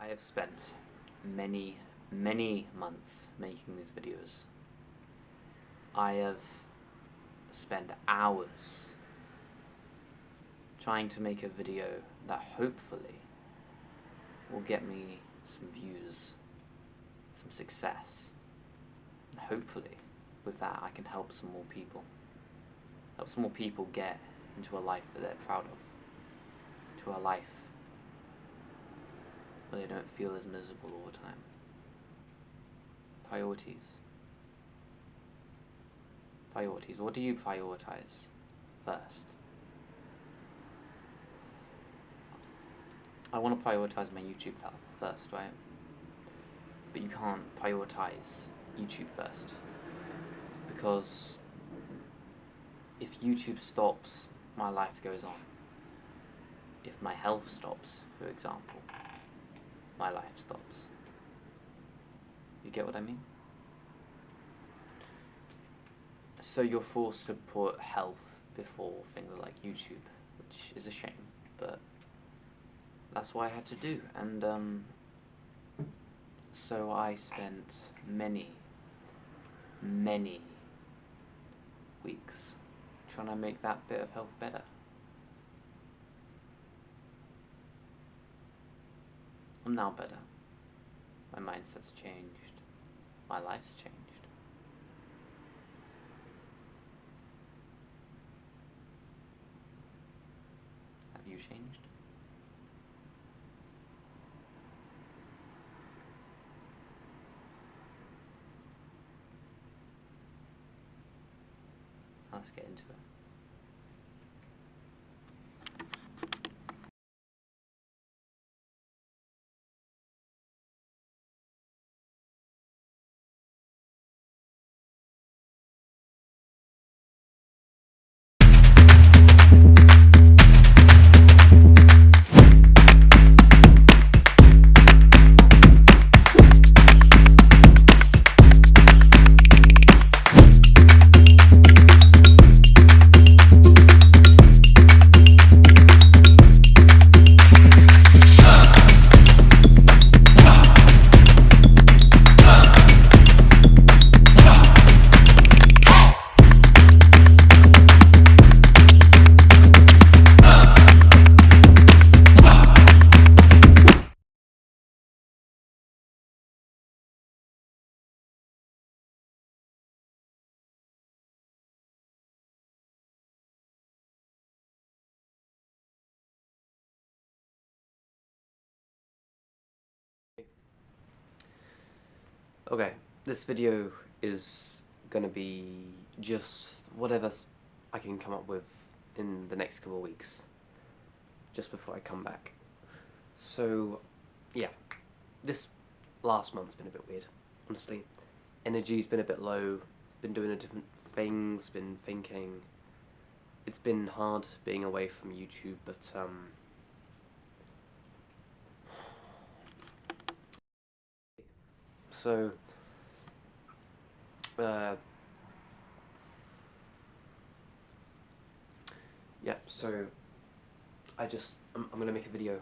I have spent many months making these videos. I have spent hours trying to make a video that hopefully will get me some views, some success, and hopefully with that I can help some more people. Help some more people get into a life that they're proud of, into a life where they don't feel as miserable all the time. Priorities. Priorities. What do you prioritize first? I want to prioritize my YouTube first, right? But you can't prioritize YouTube first, because if YouTube stops, my life goes on. If my health stops, for example, my life stops. You get what I mean? So you're forced to put health before things like YouTube, which is a shame, but that's what I had to do. And so I spent many weeks trying to make that bit of health better. I'm now better. My mindset's changed. My life's changed. Have you changed? Let's get into it. Okay, this video is gonna be just whatever I can come up with in the next couple of weeks, just before I come back. So, yeah, this last month's been a bit weird, honestly. Energy's been a bit low, been doing different things, been thinking. It's been hard being away from YouTube, but so yeah, so I'm gonna make a video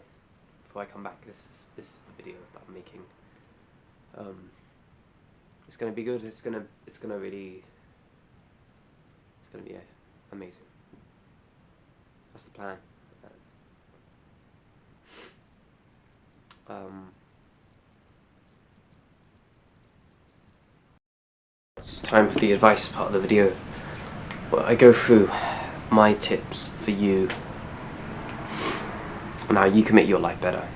before I come back. This is the video that I'm making. It's gonna be good. It's gonna be amazing. That's the plan. It's time for the advice part of the video. Well, I go through my tips for you on how you can make your life better.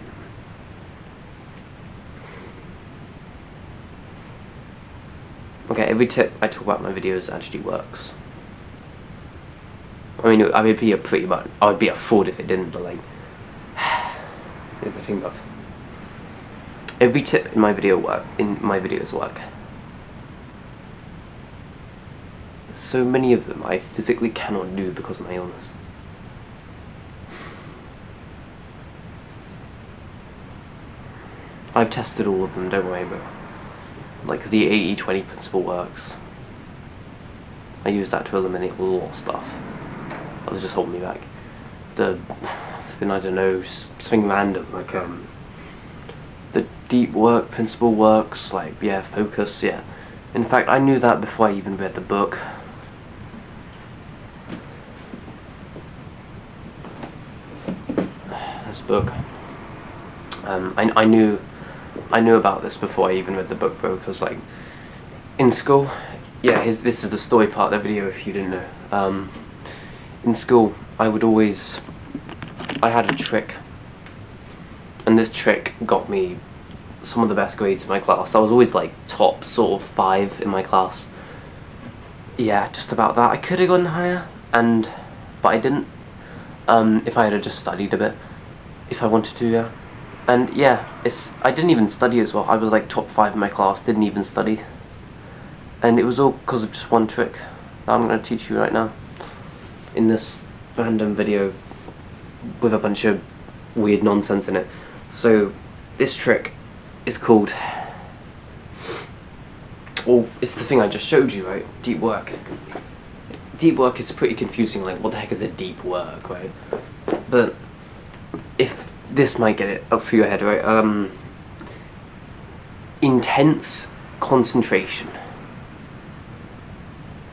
Okay, every tip I talk about in my videos actually works. I mean, I would be a fraud if it didn't, but like, here's the thing, bruv. Every tip in my videos work. So many of them I physically cannot do because of my illness. I've tested all of them, don't worry, but like the 80-20 principle works. I use that to eliminate a lot of stuff that was just holding me back. I don't know, something random, like the deep work principle works, like, yeah, focus, yeah. In fact, I knew that before I even read the book. This book. I knew about this before I even read the book, bro, because, like, in school, yeah, this is the story part of the video if you didn't know. In school, I had a trick, and this trick got me some of the best grades in my class. I was always, like, top sort of 5 in my class. Yeah, just about that. I could have gone higher, but I didn't. If I had just studied a bit, if I wanted to, yeah. And yeah, I didn't even study as well. I was like top 5 in my class, didn't even study. And it was all because of just one trick that I'm going to teach you right now in this random video with a bunch of weird nonsense in it. So this trick is called, well, it's the thing I just showed you, right? Deep work. Deep work is pretty confusing, like what the heck is a deep work, right? But if this might get it up through your head, right? Intense concentration.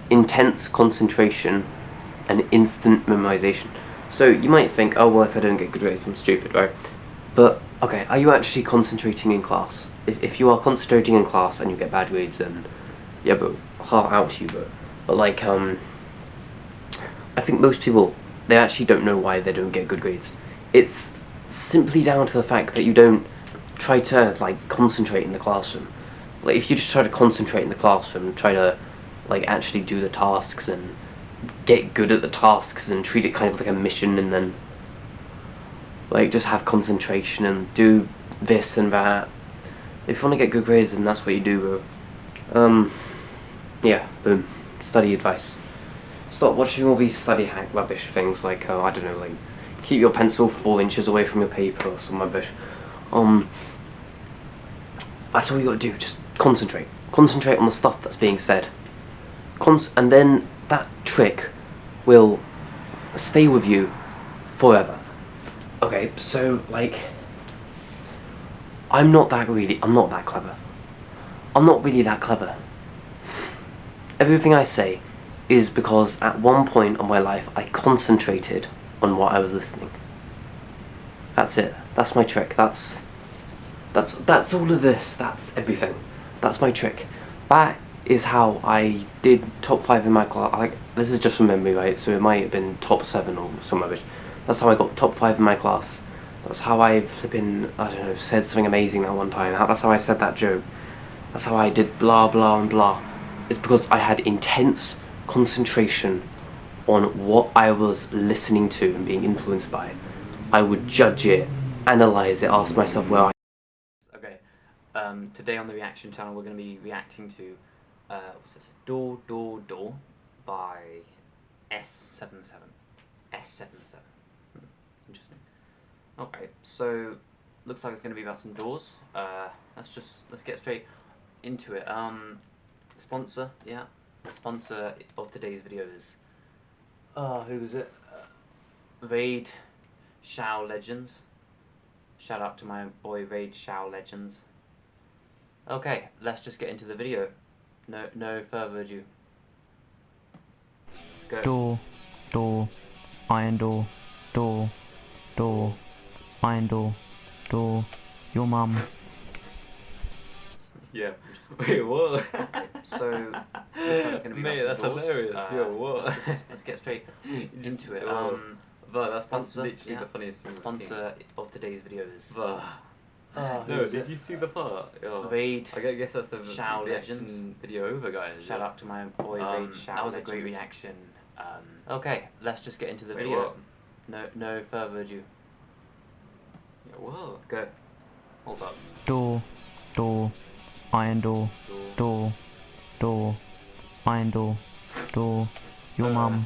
Intense concentration and instant memorization. So you might think, oh well, if I don't get good grades, I'm stupid, right? But okay, are you actually concentrating in class? If you are concentrating in class and you get bad grades, then yeah, but heart out to you, but like I think most people, they actually don't know why they don't get good grades. It's simply down to the fact that you don't try to, like, concentrate in the classroom. Like, if you just try to concentrate in the classroom, try to, like, actually do the tasks and get good at the tasks and treat it kind of like a mission, and then, like, just have concentration and do this and that. If you want to get good grades, then that's what you do, bro. Yeah, boom. Study advice. Stop watching all these study hack rubbish things, like, I don't know, like, keep your pencil 4 inches away from your paper or some rubbish. That's all you gotta do, just concentrate. Concentrate on the stuff that's being said. And then that trick will stay with you forever. Okay, so, like, I'm not that clever. I'm not really that clever. Everything I say is because at one point in my life I concentrated on what I was listening. That's it. That's my trick. That's all of this. That's everything. That's my trick. That is how I did top 5 in my class. Like, this is just from memory, right? So it might have been top 7 or some rubbish. That's how I got top 5 in my class. That's how I flipping, I don't know, said something amazing that one time. That's how I said that joke. That's how I did blah blah and blah. It's because I had intense concentration on what I was listening to and being influenced by. I would judge it, analyze it, ask myself where I... Okay, today on the reaction channel we're going to be reacting to, what's this? Door, Door, Door by S77. S77. Interesting. Okay, so, looks like it's going to be about some doors. Let's get straight into it. Sponsor, yeah. Sponsor of today's video is, who was it? Raid Shao Legends. Shout out to my boy Raid Shao Legends. Okay, let's just get into the video. No further ado. Go. Door, door, iron door, door, door, iron door, door, your mum. Yeah. Wait, what? So, looks like it's gonna be Mate, that's doors. hilarious. Yo, what? Let's get straight into it. But that's sponsor, literally yeah. the funniest thing Sponsor of today's video is, But no, did you see the part? Yo, Raid I guess that's the Shao reaction Legends. video over, guys. Shout out to my boy Raid Shao. That was Legends. a great reaction. Okay, let's just get into the Wait, video. what? No further ado. Yeah, whoa. Go. Hold up. Door, door, iron door, door, door, iron door, door, your mum.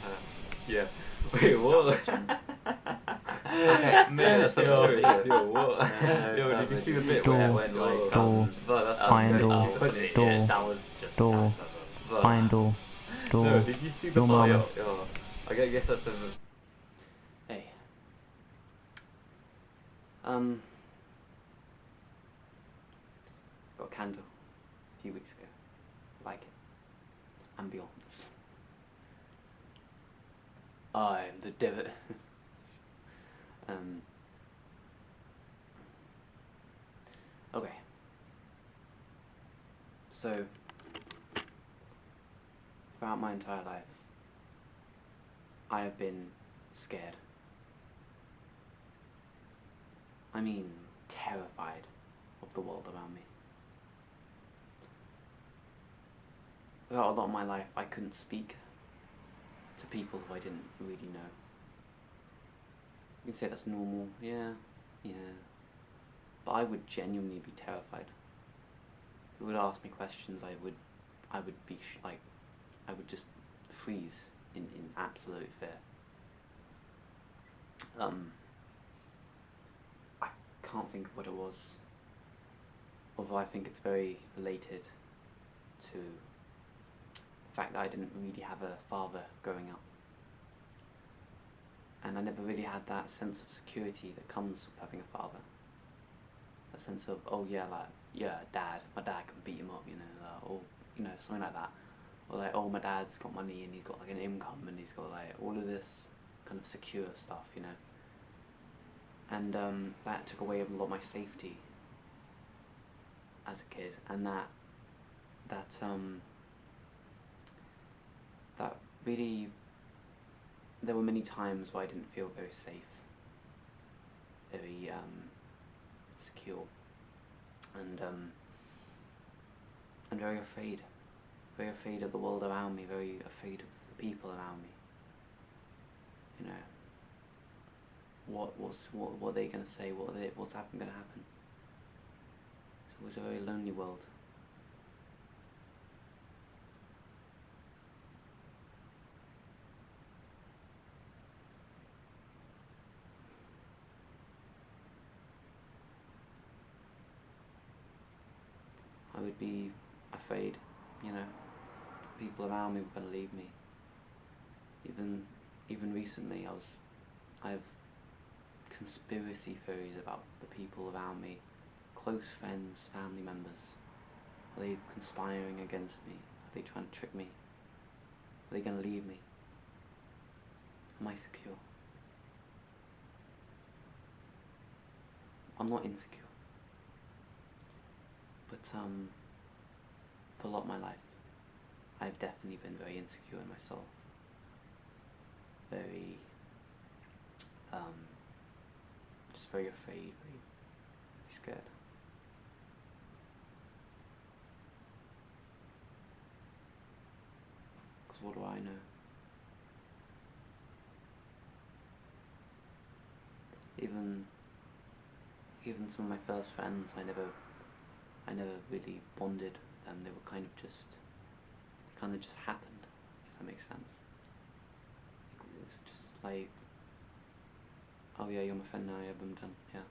Yeah. Wait, what? Okay, Man, that's hilarious. Yo, what? No Yo, did you see the bit Door, where it went like, door, iron door, door, that was just door, iron door, door, no, did you see the your part? mum. Yo, I guess that's the... Hey. got a candle a few weeks ago. Like it. Ambiance. I'm the devil. Okay. So, throughout my entire life, I have been scared. I mean, terrified of the world around me. Throughout a lot of my life, I couldn't speak to people who I didn't really know. You can say that's normal, yeah. But I would genuinely be terrified. They would ask me questions, I would be I would just freeze in absolute fear. I can't think of what it was, although I think it's very related to the fact that I didn't really have a father growing up. And I never really had that sense of security that comes with having a father. A sense of, oh yeah, like, yeah, dad, my dad can beat him up, you know, or, you know, something like that. Or like, oh, my dad's got money and he's got like an income and he's got like all of this kind of secure stuff, you know. And that took away a lot of my safety as a kid, and that really, there were many times where I didn't feel very safe, very secure, and very afraid of the world around me, very afraid of the people around me. You know, what are they gonna say? What's gonna happen? So it was a very lonely world. I would be afraid, you know, people around me were gonna leave me. Even recently, I have conspiracy theories about the people around me, close friends, family members. Are they conspiring against me? Are they trying to trick me? Are they gonna leave me? Am I secure? I'm not insecure. But for a lot of my life, I've definitely been very insecure in myself. Very just very afraid, very scared. Because what do I know? Even some of my first friends, I never really bonded with them. They were kind of just happened, if that makes sense. It was just like, oh yeah, you're my friend now, yeah, boom, done, yeah.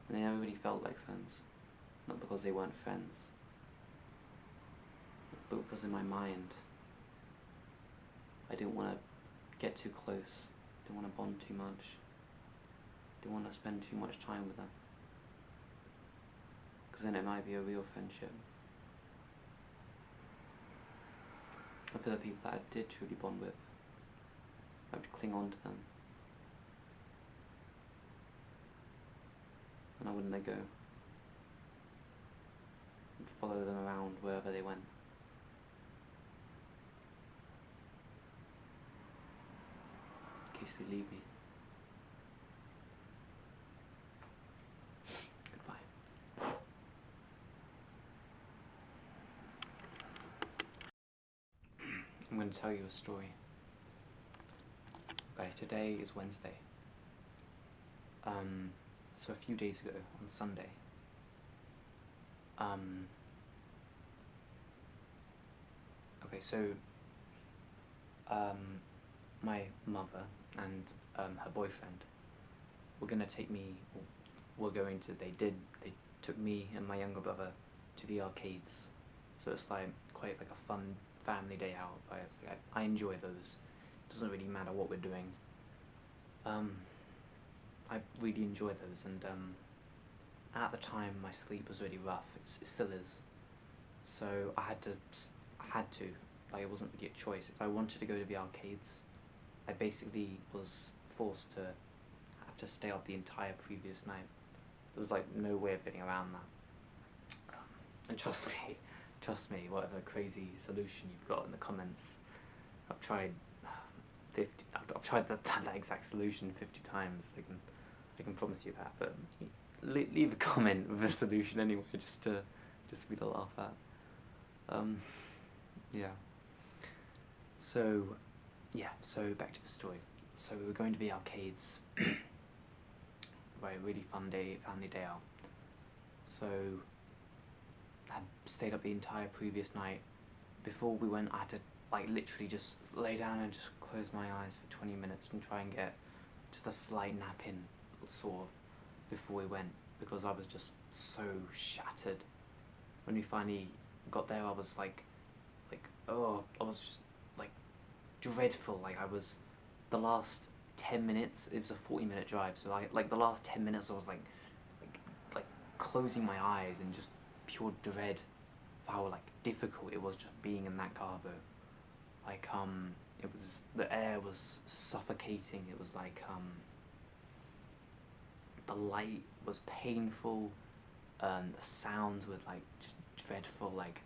And they never really felt like friends. Not because they weren't friends, but because in my mind, I didn't want to get too close, didn't want to bond too much, didn't want to spend too much time with them. Because then it might be a real friendship. And for the people that I did truly bond with, I would cling on to them. And I wouldn't let go. I'd follow them around wherever they went. In case they leave me. Goodbye. I'm going to tell you a story. Okay, today is Wednesday. So a few days ago, on Sunday, okay, so, my mother and, her boyfriend were gonna take me, they took me and my younger brother to the arcades. So it's like, quite like a fun family day out. I enjoy those. It doesn't really matter what we're doing. I really enjoy those, and at the time my sleep was really rough. It still is. So I had to, like, it wasn't really a choice. If I wanted to go to the arcades, I basically was forced to have to stay up the entire previous night. There was like no way of getting around that. And trust me, whatever crazy solution you've got in the comments, I've tried 50. I've tried that exact solution 50 times. I can promise you that. But leave a comment with a solution anyway, just for me to laugh at. Yeah. So back to the story. So we were going to the arcades. Right, really fun day, family day out. So I had stayed up the entire previous night. Before we went, I had to like literally just lay down and just close my eyes for 20 minutes and try and get just a slight nap in, sort of, before we went, because I was just so shattered. When we finally got there, I was like, oh, I was just like dreadful. Like I was, the last 10 minutes, it was a 40-minute drive, so like the last 10 minutes I was like closing my eyes in just pure dread of how like difficult it was just being in that car though. Like it was, the air was suffocating. It was like the light was painful, the sounds were like just dreadful. Like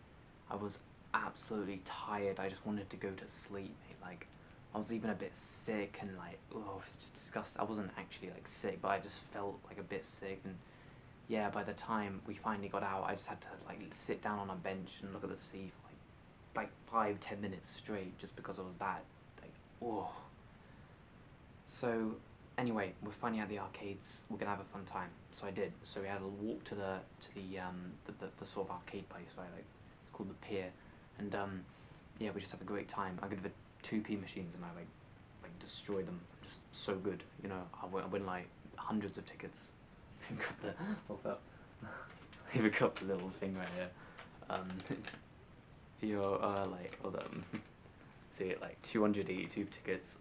I was absolutely tired. I just wanted to go to sleep, mate. Like I was even a bit sick, and like, oh, it's just disgusting. I wasn't actually like sick, but I just felt like a bit sick. And yeah, by the time we finally got out, I just had to like sit down on a bench and look at the sea for like 5-10 minutes straight, just because I was that like, oh. So anyway, we're finally at the arcades. We're gonna have a fun time. So I did. So we had a walk to the sort of arcade place, right? Like it's called the Pier, and yeah, we just have a great time. I go to the 2p machines and I like destroy them. I'm just so good, you know. I win like hundreds of tickets. We've got the hold up. We've got the little thing right here. You're like, hold up. See it, like 282 tickets.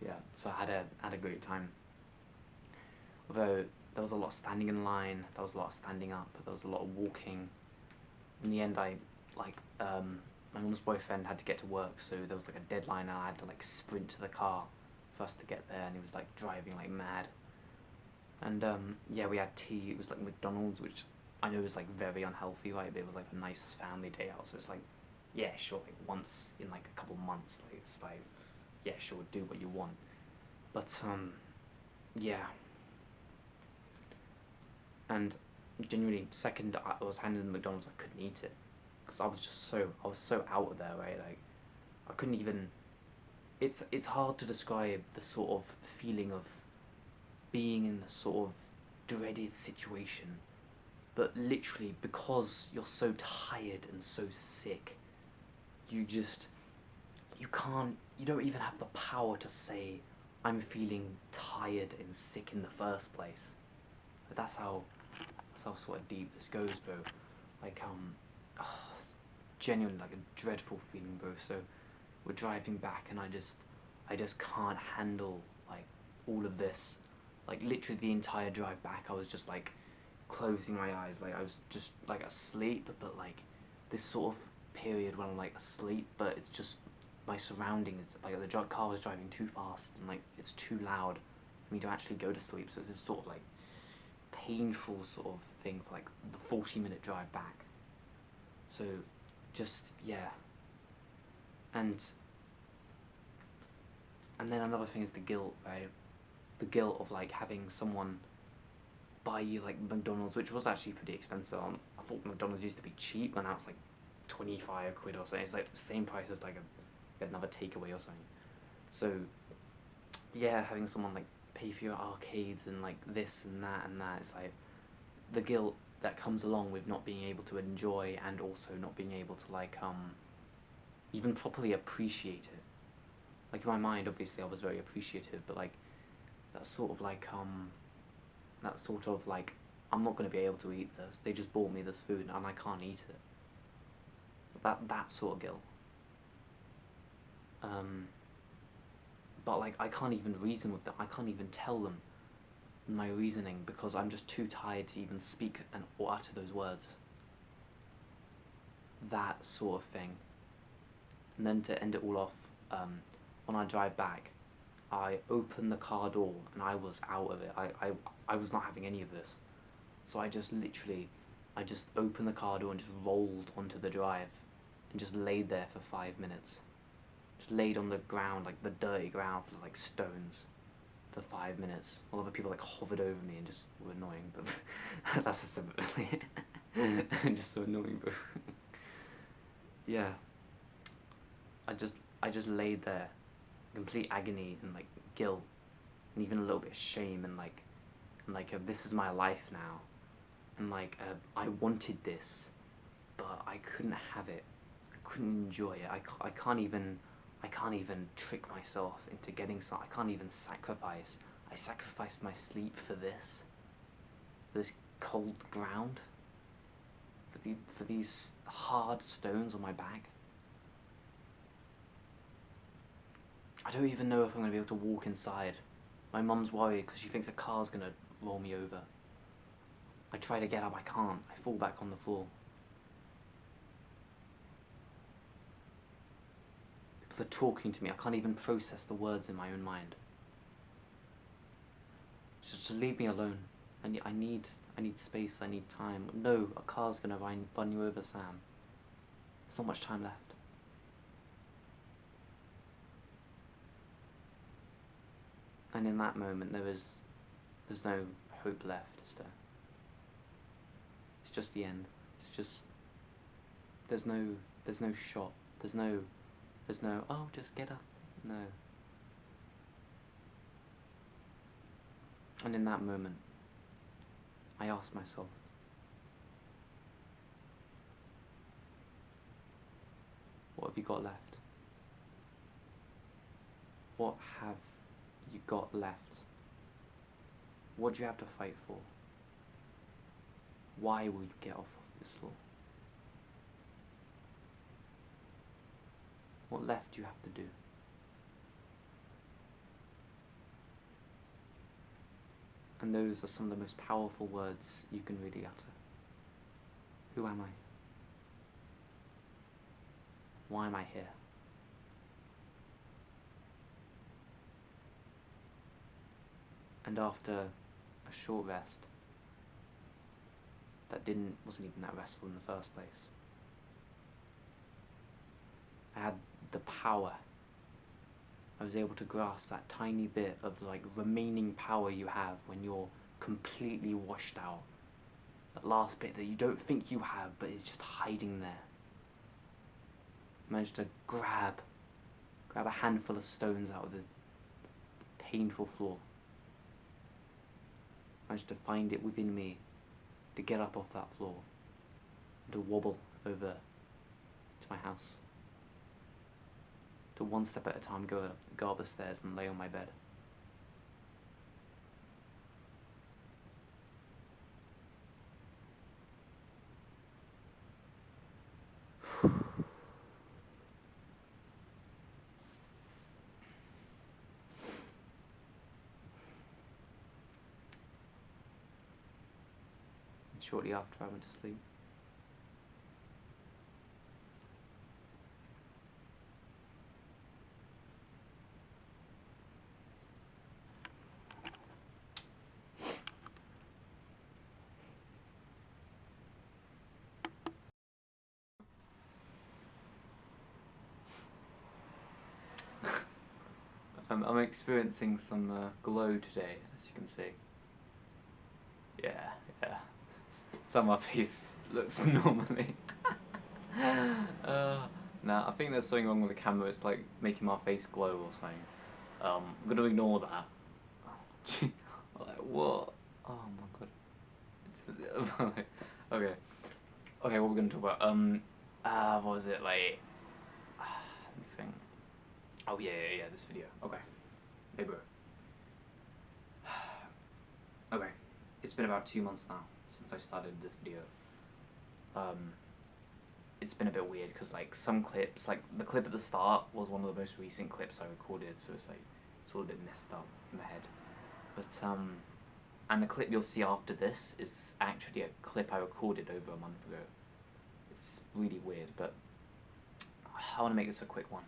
Yeah, so I had a great time. Although there was a lot of standing in line, there was a lot of standing up, there was a lot of walking. In the end, I like my mum's boyfriend had to get to work, so there was like a deadline, and I had to like sprint to the car for us to get there, and he was like driving like mad. And yeah, we had tea. It was like McDonald's, which I know is like very unhealthy, right? But it was like a nice family day out, so it's like, yeah, sure, like once in like a couple months, like it's like, yeah, sure, do what you want. But yeah. And genuinely, second I was handed the McDonald's, I couldn't eat it, because I was so out of there, right? Like I couldn't even. It's hard to describe the sort of feeling of being in a sort of dreaded situation, but literally because you're so tired and so sick, you don't even have the power to say I'm feeling tired and sick in the first place. But that's how sort of deep this goes, bro. Like oh, genuinely like a dreadful feeling, bro. So we're driving back, and I just can't handle like all of this. Like literally the entire drive back, I was just like closing my eyes, like I was just like asleep, but like this sort of period when I'm like asleep, but it's just my surroundings, like the car was driving too fast, and like it's too loud for me to actually go to sleep. So it's this sort of like painful sort of thing for like the 40-minute drive back. So just, yeah. And then another thing is the guilt, right? The guilt of like having someone buy you like McDonald's, which was actually pretty expensive. I thought McDonald's used to be cheap, and now it's like 25 quid or something. It's like the same price as like another takeaway or something. So yeah, having someone like pay for your arcades and like this and that, it's like the guilt that comes along with not being able to enjoy, and also not being able to like even properly appreciate it. Like in my mind, obviously I was very appreciative, but like that sort of like I'm not going to be able to eat this. They just bought me this food and I can't eat it. That sort of guilt. but like I can't even reason with them. I can't even tell them my reasoning because I'm just too tired to even speak or utter those words. That sort of thing. And then to end it all off, when I drive back, I opened the car door and I was out of it. I was not having any of this. So I just opened the car door and just rolled onto the drive and just laid there for 5 minutes. Just laid on the ground, like the dirty ground full of like stones for 5 minutes. All other people like hovered over me and just were annoying, but that's a separate just so annoying, bro. Yeah. I just laid there, complete agony and like guilt, and even a little bit of shame and this is my life now, and I wanted this, but I couldn't have it. I couldn't enjoy it. I can't even trick myself into getting some. I can't even sacrifice. I sacrificed my sleep for this cold ground, for these hard stones on my back. I don't even know if I'm going to be able to walk inside. My mum's worried because she thinks a car's going to roll me over. I try to get up, I can't. I fall back on the floor. People are talking to me. I can't even process the words in my own mind. Just leave me alone. I need space, I need time. No, a car's going to run you over, Sam. There's not much time left. And in that moment, there's no hope left, is there? It's just the end. It's just, there's no shot. There's no, oh, just get up. No. And in that moment, I asked myself, what have you got left? What have you got left? What do you have to fight for? Why will you get off of this floor? What left do you have to do? And those are some of the most powerful words you can really utter. Who am I? Why am I here? And after a short rest, that wasn't even that restful in the first place, I had the power. I was able to grasp that tiny bit of like remaining power you have when you're completely washed out. That last bit that you don't think you have, but it's just hiding there. I managed to grab a handful of stones out of the painful floor. I managed to find it within me to get up off that floor and to wobble over to my house. To one step at a time go up the stairs and lay on my bed. And shortly after I went to sleep. I'm experiencing some glow today, as you can see. Yeah. Some of my face looks normally. Nah, I think there's something wrong with the camera. It's like making my face glow or something. I'm gonna ignore that. Like, what? Oh my god. Okay. Okay, what we're gonna talk about? What was it, like... let me think. Oh, yeah, this video. Okay. Hey, bro. Okay. It's been about 2 months now since I started this video. It's been a bit weird because, like, some clips, like, the clip at the start was one of the most recent clips I recorded, so it's like, It's all a bit messed up in my head. But and the clip you'll see after this is actually a clip I recorded over a month ago. It's really weird, but I want to make this a quick one.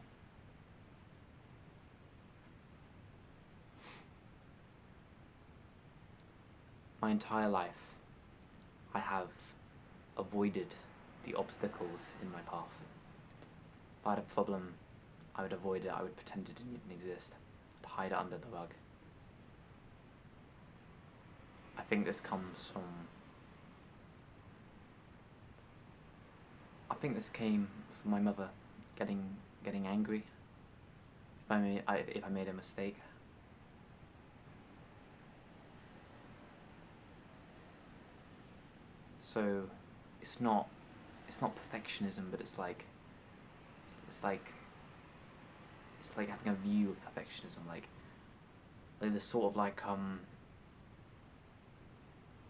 My entire life, I have avoided the obstacles in my path. If I had a problem, I would avoid it, I would pretend it didn't even exist. I'd hide it under the rug. I think this comes from... I think this came from my mother getting angry if I made a mistake. So it's not perfectionism, but it's like having a view of perfectionism, like there's sort of like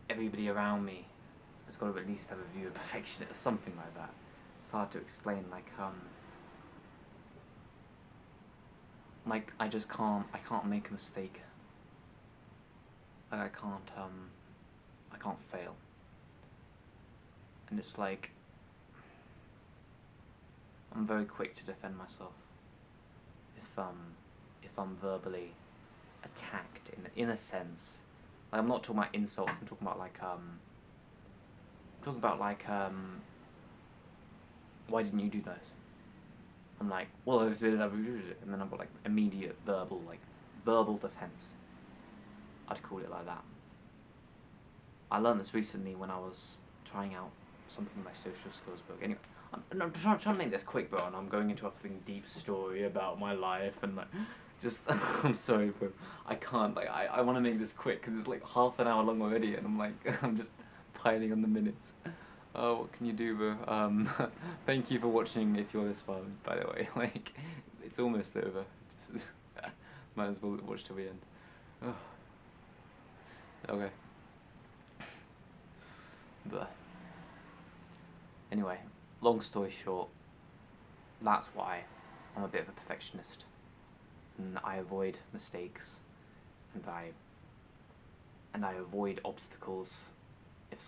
everybody around me has got to at least have a view of perfection or something like that. It's hard to explain, like I just can't make a mistake. I can't fail. And it's like I'm very quick to defend myself if I'm verbally attacked in a sense. Like, I'm not talking about insults, I'm talking about why didn't you do this? I'm like, well, and then I've got like immediate verbal defense. I'd call it like that. I learned this recently when I was trying out something in my social skills book. Anyway, I'm trying to make this quick, bro, and I'm going into a fucking deep story about my life and like, just, I'm sorry, bro. I can't, like, I want to make this quick because it's like half an hour long already, and I'm like, I'm just piling on the minutes. Oh, what can you do, bro? Thank you for watching if you're this far, by the way. Like, it's almost over. Just might as well watch till the end. Oh. Okay. But anyway, long story short, that's why I'm a bit of a perfectionist, and I avoid mistakes, and I avoid obstacles. If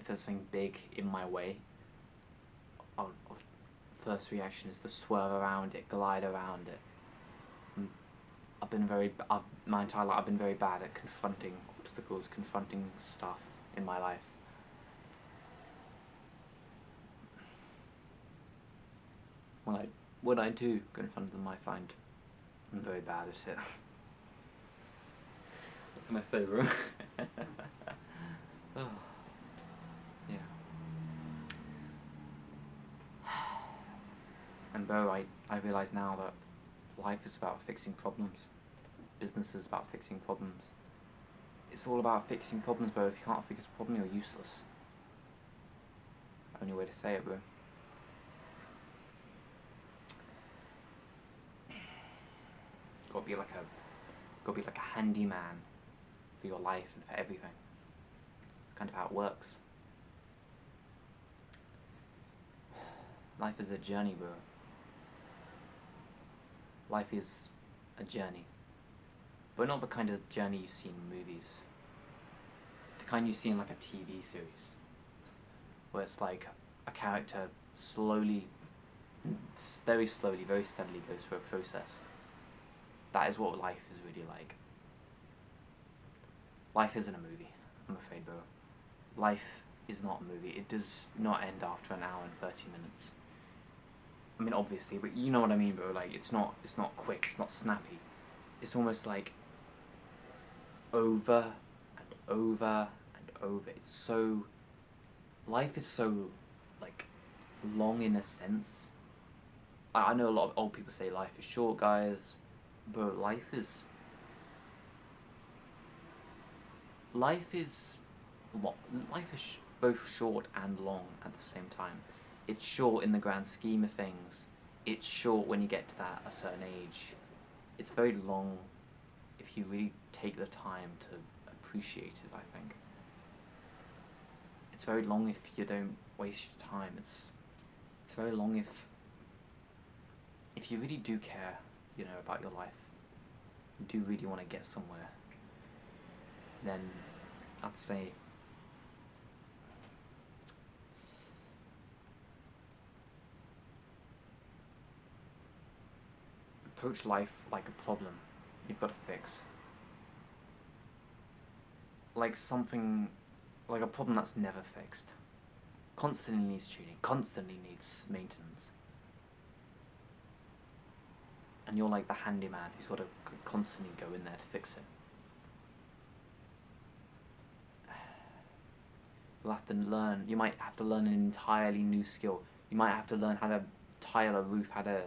there's something big in my way, first reaction is to swerve around it, glide around it. My entire life I've been very bad at confronting obstacles, confronting stuff in my life. When I do confront them, I find I'm very bad at it. What can I say, bro? Oh. Yeah. And bro, I realise now that life is about fixing problems. Business is about fixing problems. It's all about fixing problems, bro. If you can't fix a problem, you're useless. Only way to say it, bro. Gotta be like a handyman for your life and for everything. It's kind of how it works. Life is a journey, bro. Life is a journey. But not the kind of journey you see in movies. The kind you see in like a TV series. Where it's like a character very slowly, very steadily goes through a process. That is what life is really like. Life isn't a movie, I'm afraid, bro. Life is not a movie. It does not end after an hour and 30 minutes. I mean, obviously, but you know what I mean, bro. Like, it's not quick, it's not snappy. It's almost like over and over and over. It's so... Life is so, like, long in a sense. I know a lot of old people say life is short, guys. But life is both short and long at the same time. It's short in the grand scheme of things. It's short when you get to a certain age. It's very long if you really take the time to appreciate it, I think. It's very long if you don't waste your time. It's very long if you really do care, you know, about your life. you do really want to get somewhere, then I'd say approach life like a problem you've got to fix. Like something, like a problem that's never fixed. Constantly needs tuning, constantly needs maintenance. And you're like the handyman who's got to constantly go in there to fix it. You'll have to learn, you might have to learn an entirely new skill. You might have to learn how to tile a roof, how to,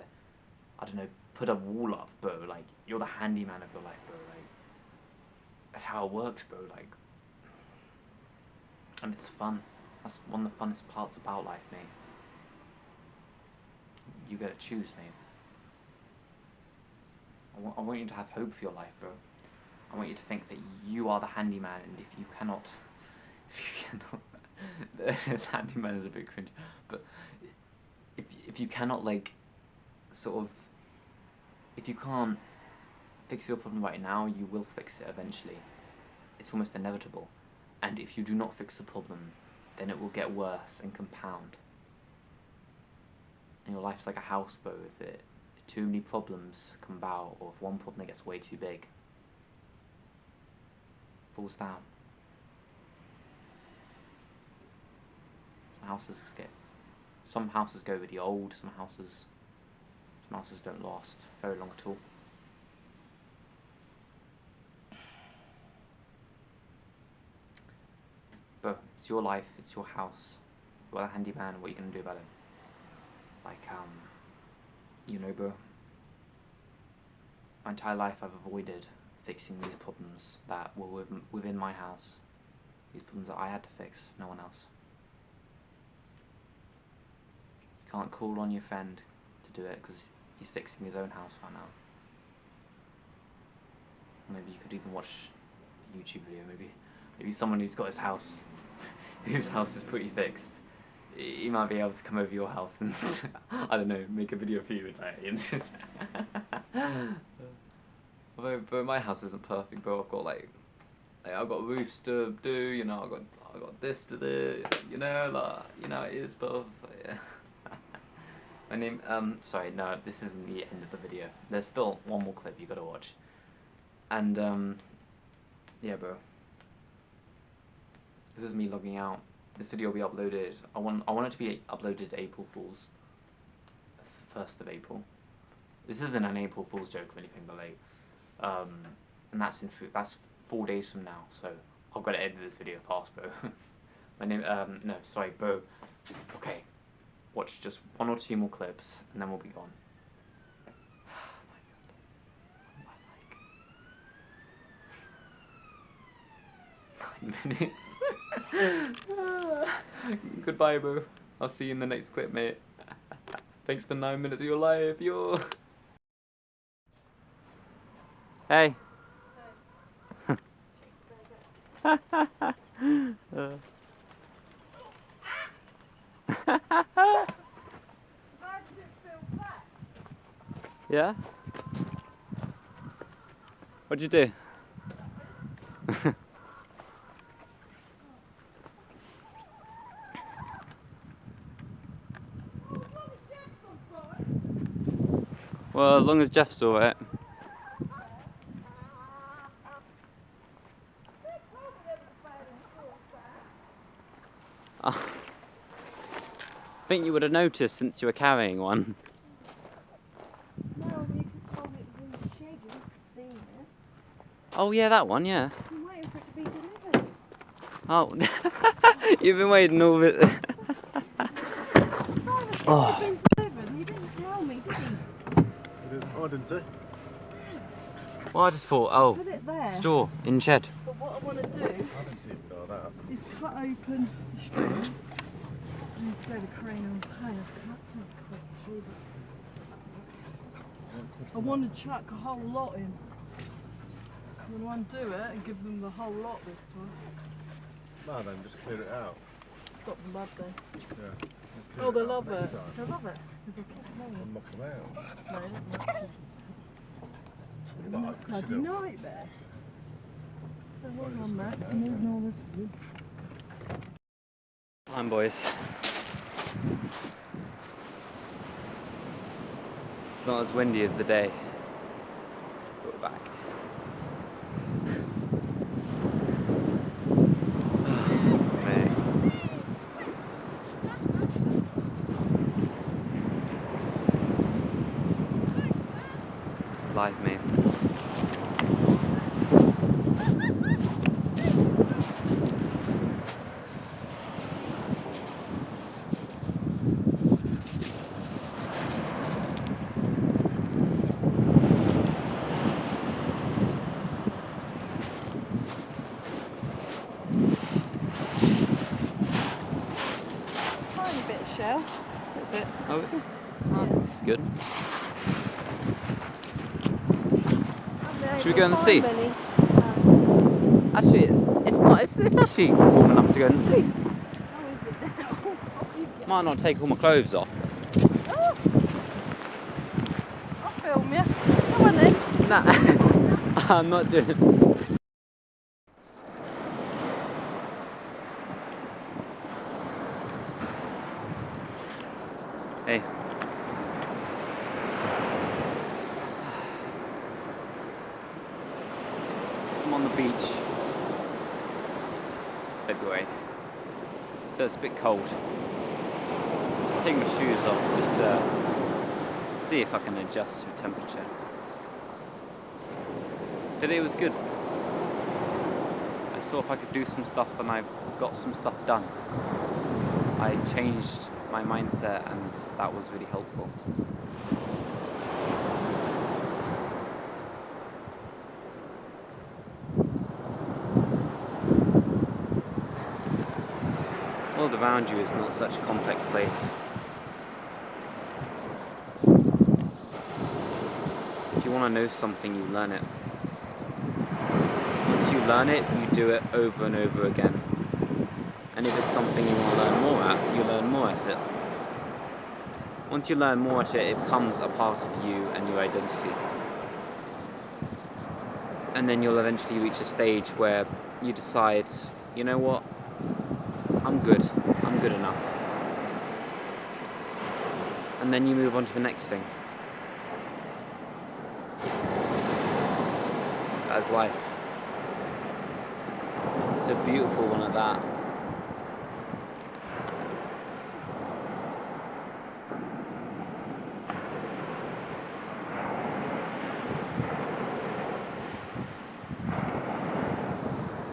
I don't know, put a wall up, bro. Like, you're the handyman of your life, bro. Like, that's how it works, bro. Like, and it's fun. That's one of the funnest parts about life, mate. You get to choose, mate. I want you to have hope for your life, bro. I want you to think that you are the handyman, and if you cannot, the handyman is a bit cringe, but if you cannot, like, sort of, if you can't fix your problem right now, you will fix it eventually. It's almost inevitable. And if you do not fix the problem, then it will get worse and compound. And your life's like a houseboat. If too many problems come about, or if one problem gets way too big, falls down. Some houses go really old, some houses don't last very long at all. But it's your life, it's your house. You are the handyman, what are you gonna do about it? Like, you know, bro, my entire life I've avoided fixing these problems that were within my house. These problems that I had to fix, no one else. You can't call on your friend to do it because he's fixing his own house right now. Maybe you could even watch a YouTube video, maybe someone who's got his house, whose house is pretty fixed. He might be able to come over your house and, I don't know, make a video for you with that. But my house isn't perfect, bro. I've got roofs to do, you know, I've got this to do, you know, it is, but yeah. My name, sorry, no, this isn't the end of the video. There's still one more clip you gotta watch. And, yeah, bro. This is me logging out. This video will be uploaded. I want it to be uploaded April Fool's. 1st of April. This isn't an April Fool's joke or anything, but like, and that's in truth. That's 4 days from now, so I've got to edit this video fast, bro. My name, no, sorry, bro. Okay, watch just 1 or 2 more clips, and then we'll be gone. Oh my god. 9 minutes. Goodbye, bro. I'll see you in the next clip, mate. Thanks for 9 minutes of your life, yo. Hey. Yeah? What'd you do? Well, as long as Jeff's alright. Oh. I think you would have noticed since you were carrying one. No, you could tell it was in the shed, you haven't seen it. Oh yeah, that one, yeah. I'm waiting for it to be delivered. Oh, you've been waiting all of it. Oh. It's been delivered and you didn't tell me, did you? I didn't say. Well, I just thought, oh, Put it there. store in shed. But what I want to do I didn't even know that. is cut open the strings. I need to go to crane and pay. I've cut some quick too, but I want to chuck a whole lot in. I'm going to undo it and give them the whole lot this time. No, then just clear it out. Stop the mud then. Yeah. Oh, they love it. They love it. Because I keep it And knock them out. No, not much. Bloody nightmare. So hold on, Max, I'm moving all this food. Come on, boys. It's not as windy as the day. So we're back. Mate. This is life, mate. Tiny bit of shell. A bit. Oh, that's good. Should we go in the sea? Actually, it's not. It's actually warm enough to go in the sea. How is it now? Might not take all my clothes off. I'll film you. Come on then. Nah, I'm not doing it. Hey. I'm on the beach. February. So it's a bit cold. I'm taking my shoes off just to see if I can adjust to temperature. Today was good. I saw if I could do some stuff and I got some stuff done. I changed my mindset and that was really helpful. The world around you is not such a complex place. If you want to know something, you learn it. Once you learn it, you do it over and over again. And if it's something you want to learn more at, you learn more at it. Once you learn more at it, it becomes a part of you and your identity. And then you'll eventually reach a stage where you decide, you know what? I'm good enough. And then you move on to the next thing. That's life. It's a beautiful one at that.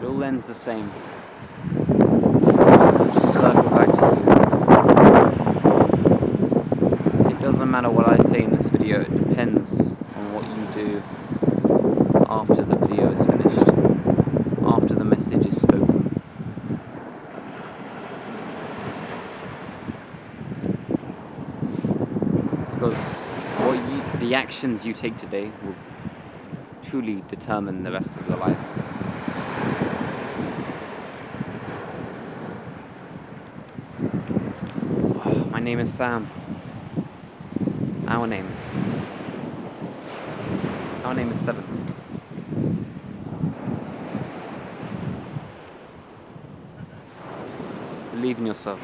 It all ends the same. Just circle back to you. It doesn't matter what I say in this video, it depends on what you do after the video is finished, after the message is spoken. Because the actions you take today will truly determine the rest of your life. My name is Sam. Our name is 7. Believe in yourself.